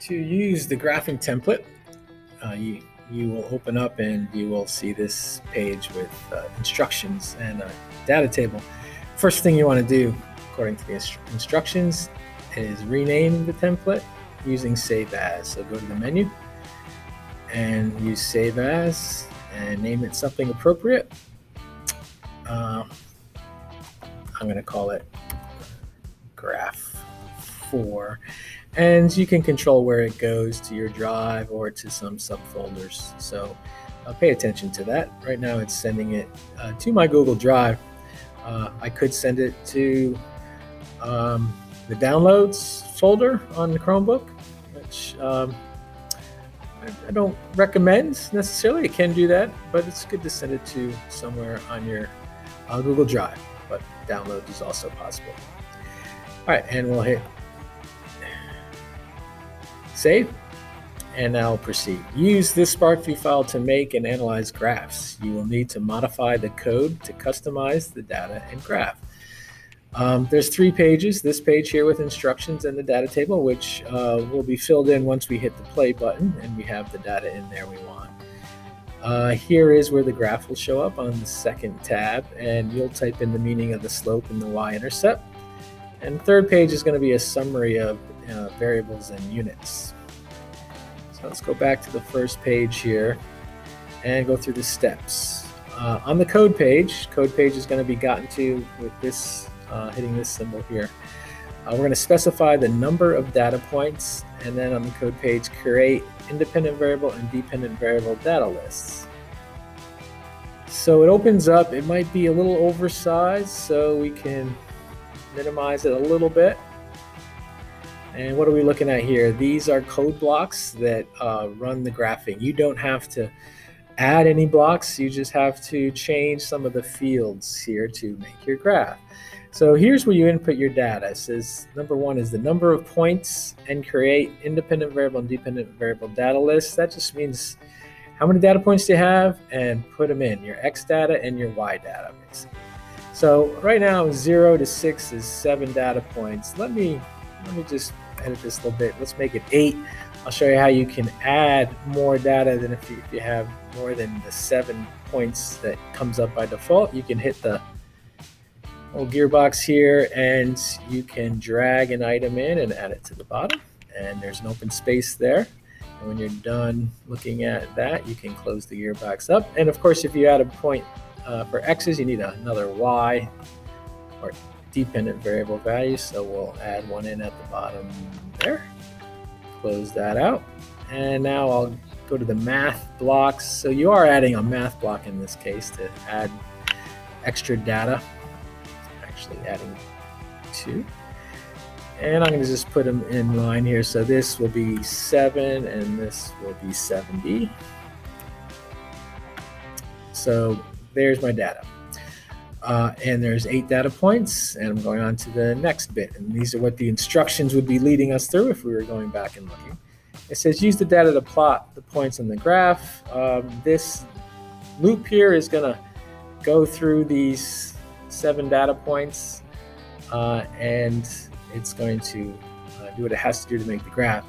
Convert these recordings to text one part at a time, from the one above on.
To use the graphing template, you will open up and you will see this page with instructions and a data table. First thing you want to do, according to the instructions, is rename the template using Save As. So go to the menu and use Save As and name it something appropriate. I'm going to call it Graph 4. And you can control where it goes to your drive or to some subfolders. So pay attention to that. Right now it's sending it to my Google Drive. I could send it to the downloads folder on the Chromebook, which I don't recommend necessarily. It can do that, but it's good to send it to somewhere on your Google Drive, but download is also possible. All right, and we'll hit save, and now proceed. Use this SPARKVue file to make and analyze graphs. You will need to modify the code to customize the data and graph. There's 3 pages, this page here with instructions and the data table, which will be filled in once we hit the play button and we have the data in there we want. Here is where the graph will show up on the second tab, and you'll type in the meaning of the slope and the y-intercept. And the third page is going to be a summary of variables and units. So let's go back to the first page here and go through the steps. On the code page is going to be gotten to with this hitting this symbol here. We're going to specify the number of data points, and then on the code page create independent variable and dependent variable data lists. So it opens up, it might be a little oversized, so we can minimize it a little bit. And what are we looking at here? These are code blocks that run the graphing. You don't have to add any blocks, you just have to change some of the fields here to make your graph. So here's where you input your data. It says number 1 is the number of points and create independent variable and dependent variable data lists. That just means how many data points do you have, and put them in, your X data and your Y data basically. So right now 0 to 6 is 7 data points. Let me just edit this a little bit. Let's make it 8. I'll show you how you can add more data than if you have more than the 7 points that comes up by default. You can hit the little gearbox here and you can drag an item in and add it to the bottom, and there's an open space there. And when you're done looking at that, you can close the gearbox up. And of course, if you add a point for X's, you need another Y or dependent variable value. So we'll add one in at the bottom there. Close that out. And now I'll go to the math blocks. So you are adding a math block in this case to add extra data. Actually adding 2. And I'm going to just put them in line here. So this will be 7 and this will be 70. So there's my data. And there's 8 data points, and I'm going on to the next bit. And these are what the instructions would be leading us through if we were going back and looking. It says use the data to plot the points on the graph. This loop here is going to go through these 7 data points, and it's going to do what it has to do to make the graph.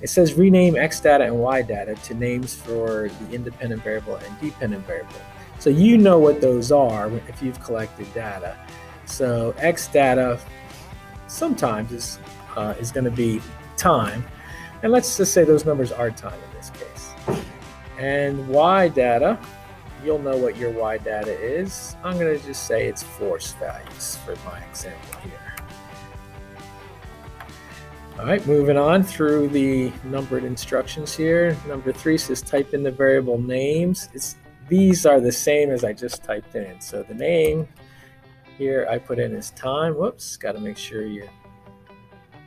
It says rename X data and Y data to names for the independent variable and dependent variable. So you know what those are if you've collected data. So X data sometimes is going to be time, and let's just say those numbers are time in this case. And Y data, you'll know what your Y data is. I'm going to just say it's force values for my example here. All right, moving on through the numbered instructions here. Number 3 says type in the variable names. These are the same as I just typed in. So the name here I put in is time. Whoops, got to make sure you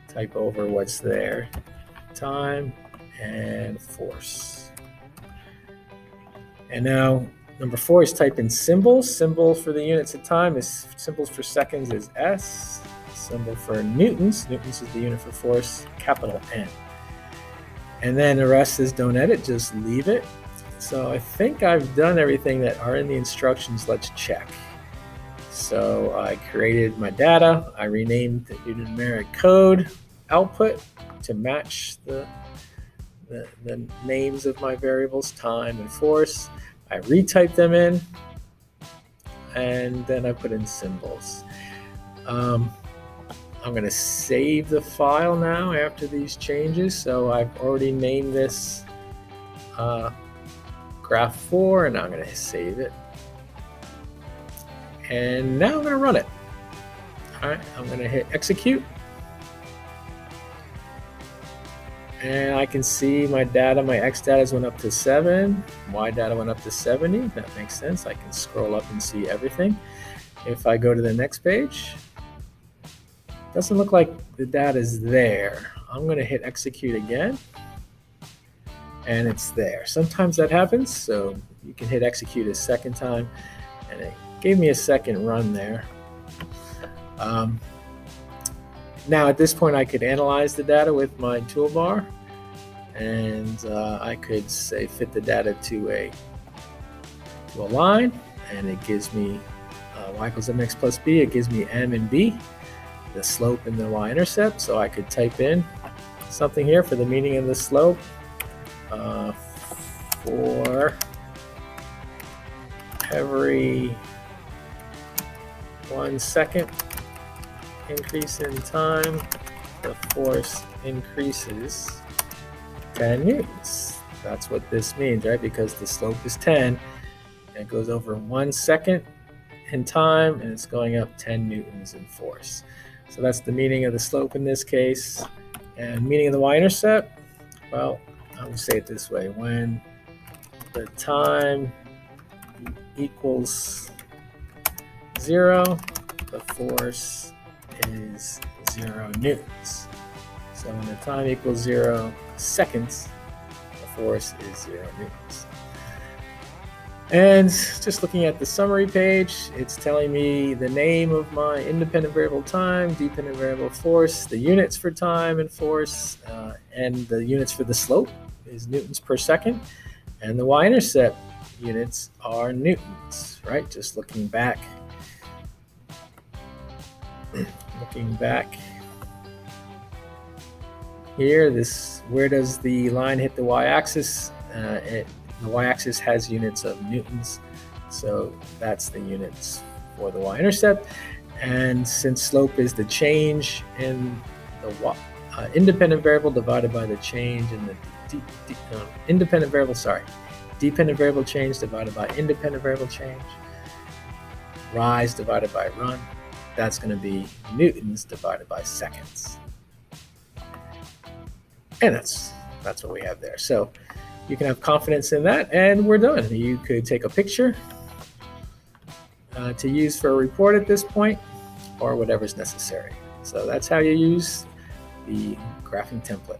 type over what's there. Time and force. And now number 4 is type in symbols. Symbol for the units of time is symbols for seconds is S. Symbol for newtons. Newtons is the unit for force, capital N. And then the rest is don't edit, just leave it. So I think I've done everything that are in the instructions. Let's check. So I created my data. I renamed the numeric code output to match the the names of my variables, time and force. I retype them in, and then I put in symbols. I'm going to save the file now after these changes. So I've already named this graph 4, and I'm going to save it. And now I'm going to run it. All right, I'm going to hit execute. And I can see my data, my X data went up to 7, Y data went up to 70. That makes sense. I can scroll up and see everything. If I go to the next page, doesn't look like the data is there. I'm going to hit execute again, and it's there. Sometimes that happens, so you can hit execute a second time, and it gave me a second run there. Now at this point I could analyze the data with my toolbar, and I could say fit the data to a line, and it gives me y equals mx plus b. It gives me m and b, the slope and the y-intercept. So I could type in something here for the meaning of the slope. For every 1 second increase in time, the force increases 10 newtons. That's what this means, right? Because the slope is 10, and it goes over 1 second in time, and it's going up 10 newtons in force. So that's the meaning of the slope in this case. And meaning of the y-intercept, well, I'm going to say it this way. When the time equals 0, the force is 0 newtons. So when the time equals 0 seconds, the force is 0 newtons. And just looking at the summary page, it's telling me the name of my independent variable time, dependent variable force, the units for time and force, and the units for the slope is newtons per second, and the y-intercept units are newtons, right? Just looking back. Here, where does the line hit the y-axis? The y-axis has units of newtons, so that's the units for the y-intercept. And since slope is the change in the independent variable divided by the change in the dependent variable change divided by independent variable change, rise divided by run, that's going to be newtons divided by seconds. And that's what we have there. So you can have confidence in that, and we're done. You could take a picture to use for a report at this point, or whatever's necessary. So that's how you use the graphing template.